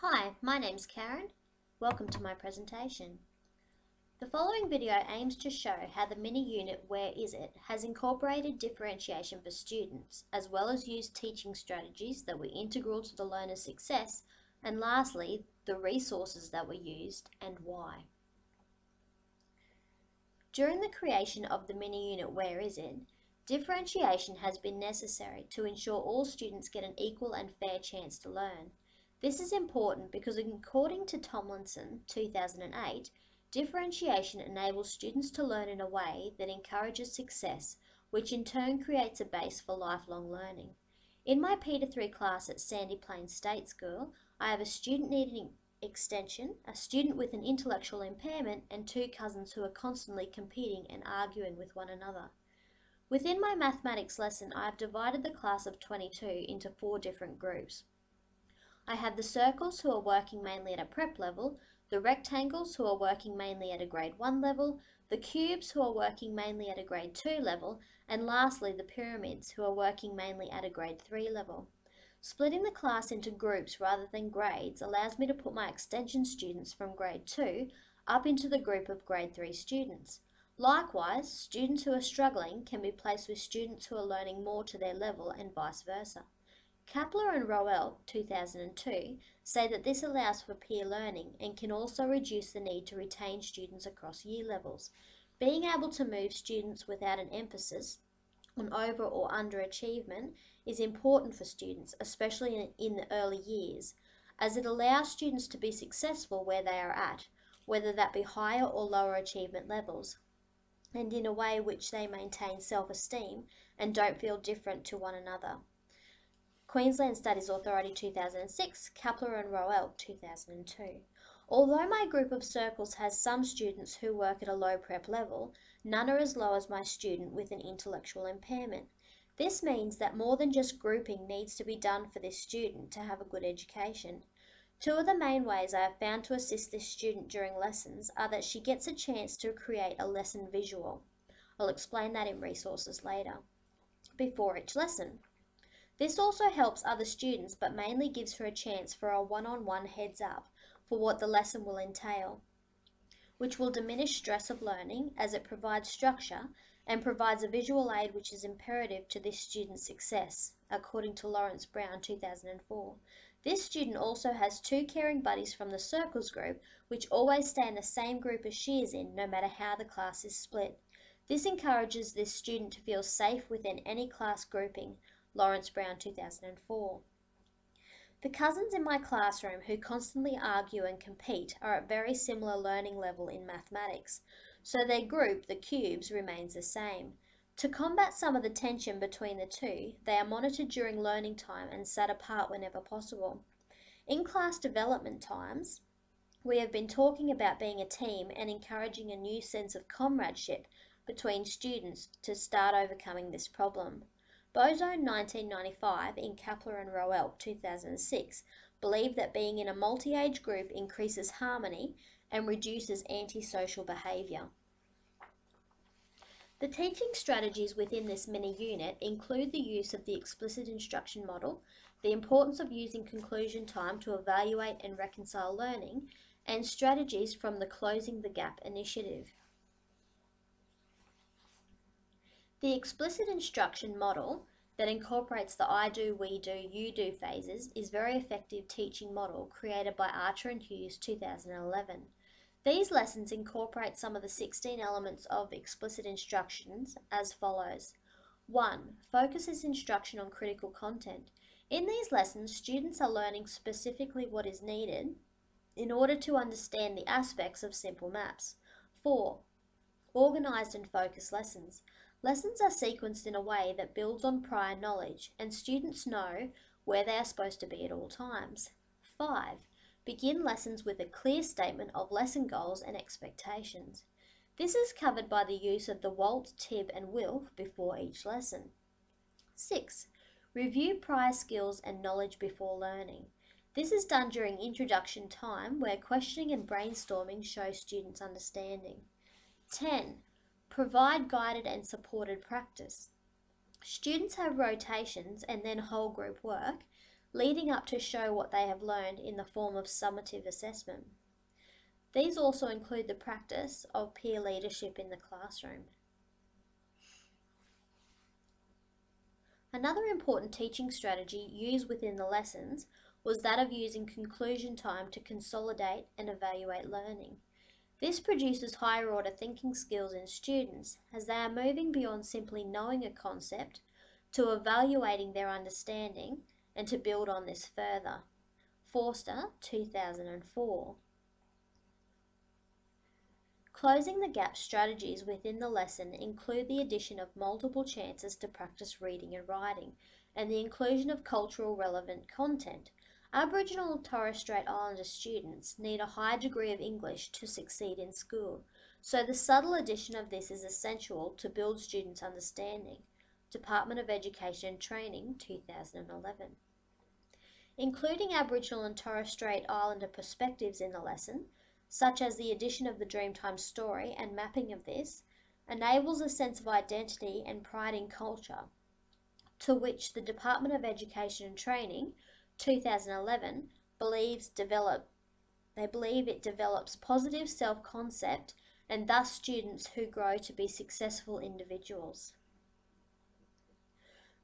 Hi, my name's Karen. Welcome to my presentation. The following video aims to show how the mini-unit Where Is It has incorporated differentiation for students, as well as used teaching strategies that were integral to the learner's success, and lastly, the resources that were used and why. During the creation of the mini-unit Where Is It, differentiation has been necessary to ensure all students get an equal and fair chance to learn. This is important because according to Tomlinson, 2008, differentiation enables students to learn in a way that encourages success, which in turn creates a base for lifelong learning. In my P3 class at Sandy Plains State School, I have a student needing extension, a student with an intellectual impairment, and two cousins who are constantly competing and arguing with one another. Within my mathematics lesson, I have divided the class of 22 into 4 different groups. I have the circles who are working mainly at a prep level, the rectangles who are working mainly at a grade 1 level, the cubes who are working mainly at a grade 2 level, and lastly the pyramids who are working mainly at a grade 3 level. Splitting the class into groups rather than grades allows me to put my extension students from grade 2 up into the group of grade 3 students. Likewise, students who are struggling can be placed with students who are learning more to their level and vice versa. Kapler and Roel, 2002, say that this allows for peer learning and can also reduce the need to retain students across year levels. Being able to move students without an emphasis on over or underachievement is important for students, especially in the early years, as it allows students to be successful where they are at, whether that be higher or lower achievement levels, and in a way which they maintain self-esteem and don't feel different to one another. Queensland Studies Authority 2006, Kapler and Roel 2002. Although my group of circles has some students who work at a low prep level, none are as low as my student with an intellectual impairment. This means that more than just grouping needs to be done for this student to have a good education. 2 of the main ways I have found to assist this student during lessons are that she gets a chance to create a lesson visual. I'll explain that in resources later. Before each lesson. This also helps other students, but mainly gives her a chance for a one-on-one heads up for what the lesson will entail, which will diminish stress of learning as it provides structure and provides a visual aid which is imperative to this student's success, according to Lawrence Brown 2004. This student also has 2 caring buddies from the circles group which always stay in the same group as she is in, no matter how the class is split. This encourages this student to feel safe within any class grouping, Lawrence Brown 2004. The cousins in my classroom who constantly argue and compete are at very similar learning level in mathematics, so their group, the cubes, remains the same. To combat some of the tension between the two, they are monitored during learning time and sat apart whenever possible. In class development times, we have been talking about being a team and encouraging a new sense of comradeship between students to start overcoming this problem. Bozone 1995 in Kapler and Roel 2006 believed that being in a multi-age group increases harmony and reduces antisocial behaviour. The teaching strategies within this mini-unit include the use of the explicit instruction model, the importance of using conclusion time to evaluate and reconcile learning, and strategies from the Closing the Gap initiative. The explicit instruction model that incorporates the I do, we do, you do phases is a very effective teaching model created by Archer and Hughes 2011. These lessons incorporate some of the 16 elements of explicit instructions as follows. 1. Focuses instruction on critical content. In these lessons, students are learning specifically what is needed in order to understand the aspects of simple maths. 4. Organised and focused lessons. Lessons are sequenced in a way that builds on prior knowledge, and students know where they are supposed to be at all times. 5. Begin lessons with a clear statement of lesson goals and expectations. This is covered by the use of the Walt, Tibb and Wilf before each lesson. 6. Review prior skills and knowledge before learning. This is done during introduction time where questioning and brainstorming show students' understanding. 10. Provide guided and supported practice. Students have rotations and then whole group work. leading up to show what they have learned in the form of summative assessment. These also include the practice of peer leadership in the classroom. Another important teaching strategy used within the lessons was that of using conclusion time to consolidate and evaluate learning. This produces higher order thinking skills in students as they are moving beyond simply knowing a concept to evaluating their understanding and to build on this further. Forster, 2004. Closing the gap strategies within the lesson include the addition of multiple chances to practice reading and writing, and the inclusion of cultural relevant content. Aboriginal and Torres Strait Islander students need a high degree of English to succeed in school, so the subtle addition of this is essential to build students' understanding. Department of Education and Training, 2011. Including Aboriginal and Torres Strait Islander perspectives in the lesson, such as the addition of the Dreamtime story and mapping of this, enables a sense of identity and pride in culture, to which the Department of Education and Training, 2011, they believe it develops positive self-concept and thus students who grow to be successful individuals.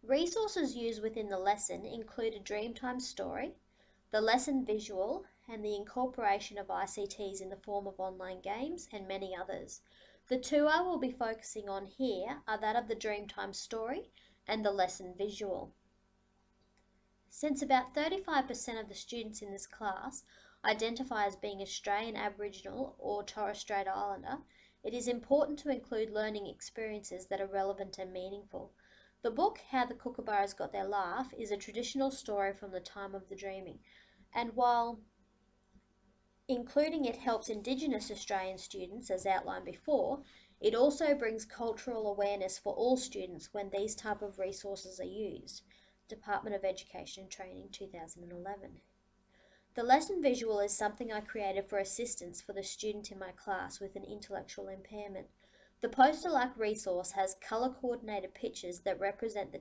Resources used within the lesson include a Dreamtime story, the lesson visual, and the incorporation of ICTs in the form of online games, and many others. The two I will be focusing on here are that of the Dreamtime story and the lesson visual. Since about 35% of the students in this class identify as being Australian Aboriginal or Torres Strait Islander, it is important to include learning experiences that are relevant and meaningful. The book, How the Kookaburras Got Their Laugh, is a traditional story from the time of the dreaming, and while including it helps Indigenous Australian students, as outlined before, it also brings cultural awareness for all students when these type of resources are used. Department of Education and Training, 2011. The lesson visual is something I created for assistance for the student in my class with an intellectual impairment. The poster-like resource has colour-coordinated pictures that represent the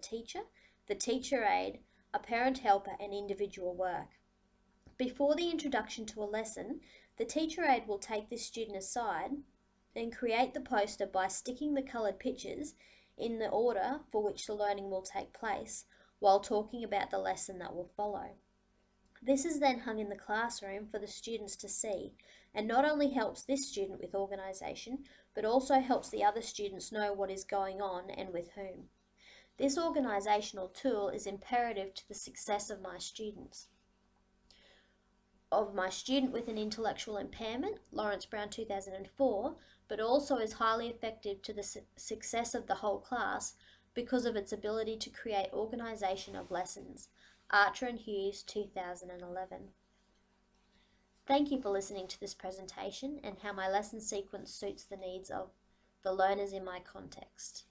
teacher aide, a parent helper, and individual work. Before the introduction to a lesson, the teacher aide will take this student aside and create the poster by sticking the coloured pictures in the order for which the learning will take place, while talking about the lesson that will follow. This is then hung in the classroom for the students to see, and not only helps this student with organisation, but also helps the other students know what is going on and with whom. This organisational tool is imperative to the success of my students. Of my student with an intellectual impairment, Lawrence Brown 2004, but also is highly effective to the success of the whole class because of its ability to create organisation of lessons. Archer and Hughes 2011. Thank you for listening to this presentation and how my lesson sequence suits the needs of the learners in my context.